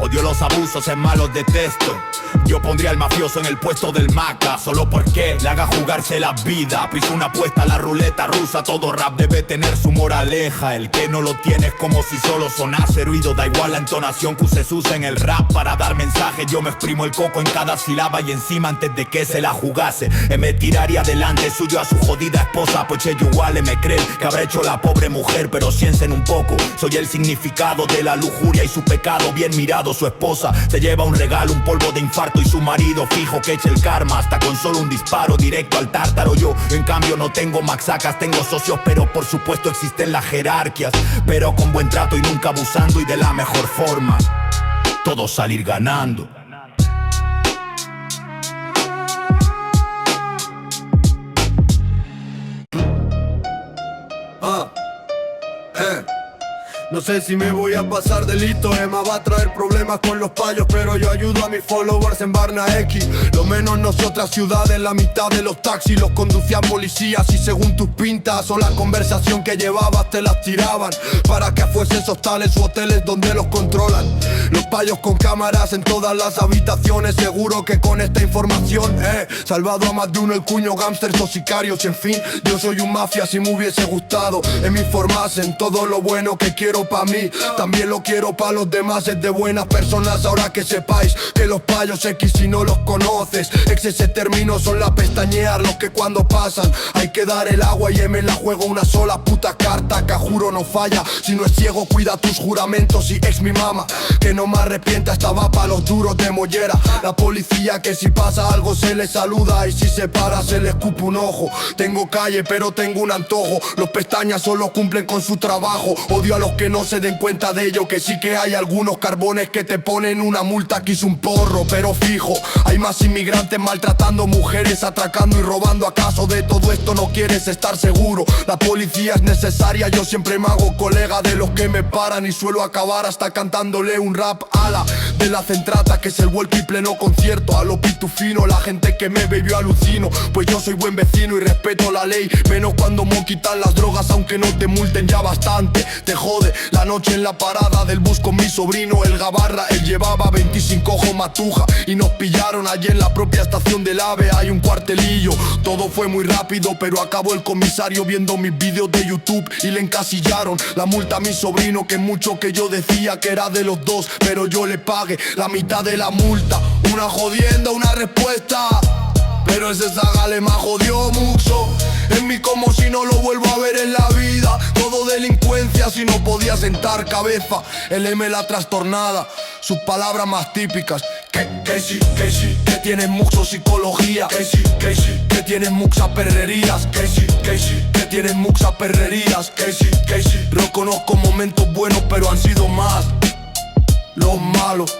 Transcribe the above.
Odio los abusos, es malo, detesto. Yo pondría al mafioso en el puesto del Maca, solo porque le haga jugarse la vida. Piso una apuesta a la ruleta rusa. Todo rap debe tener su moraleja. El que no lo tiene es como si solo sonase ruido. Da igual la entonación que se usa en el rap para dar mensaje. Yo me exprimo el coco en cada sílaba y encima antes de que se la jugase me tiraría delante suyo a su jodida esposa. Pues ellos igual me creen que habrá hecho la pobre mujer, pero piensen un poco. Soy el significado de la lujuria y su pecado. Bien mirado, su esposa se lleva un regalo, un polvo de infarto, y su marido fijo que eche el karma hasta con solo un disparo directo al tártaro. Yo en cambio no tengo maxacas, tengo socios, pero por supuesto existen las jerarquias. Pero con buen trato y nunca abusando, y de la mejor forma, todos salir ganando. No sé si me voy a pasar delito, Emma va a traer problemas con los payos, pero yo ayudo a mis followers en Barna X. Lo menos nosotras ciudades, la mitad de los taxis los conducían policías, y según tus pintas o la conversación que llevabas te las tiraban para que fuesen hostales u hoteles donde los controlan. Los payos con cámaras en todas las habitaciones, seguro que con esta información salvado a más de uno el cuño, gángsters o sicarios. Y en fin, yo soy un mafia, si me hubiese gustado en me informasen todo lo bueno que quiero pa' mí, también lo quiero pa' los demás. Es de buenas personas, ahora que sepáis que los payos X, si no los conoces, ex ese término son la pestañear, los que cuando pasan hay que dar el agua, y me la juego una sola puta carta que a juro no falla. Si no es ciego, cuida tus juramentos. Y ex mi mamá, que no me arrepienta, estaba pa' los duros de mollera. La policía que si pasa algo se le saluda, y si se para se le escupe un ojo. Tengo calle pero tengo un antojo, los pestañas solo cumplen con su trabajo. Odio a los que no se den cuenta de ello, que sí que hay algunos carbones que te ponen una multa que hizo un porro. Pero fijo, hay más inmigrantes maltratando mujeres, atracando y robando. ¿Acaso de todo esto no quieres estar seguro? La policía es necesaria, yo siempre me hago colega de los que me paran, y suelo acabar hasta cantándole un rap a la de la centrata, que es el vuelco y pleno concierto. A lo pitufino, la gente que me ve yo alucino, pues yo soy buen vecino y respeto la ley, menos cuando me quitan las drogas, aunque no te multen ya bastante. Te jode la noche en la parada del bus con mi sobrino, el Gabarra. Él llevaba 25 ojos matuja y nos pillaron allí en la propia estación del AVE. Hay un cuartelillo, todo fue muy rápido, pero acabó el comisario viendo mis vídeos de YouTube y le encasillaron la multa a mi sobrino, que mucho que yo decía que era de los dos, pero yo le pagué la mitad de la multa. Una jodienda, una respuesta, pero ese zagale me jodió mucho. En mí como si no lo vuelvo a ver en la vida. Todo delincuencia si no podía sentar cabeza. El M la trastornada, sus palabras más típicas. Que sí, que tienen mucho psicología. Que sí, que tienen muchas perrerías. Que sí, que tienen muchas perrerías. Que sí, reconozco momentos buenos, pero han sido más los malos.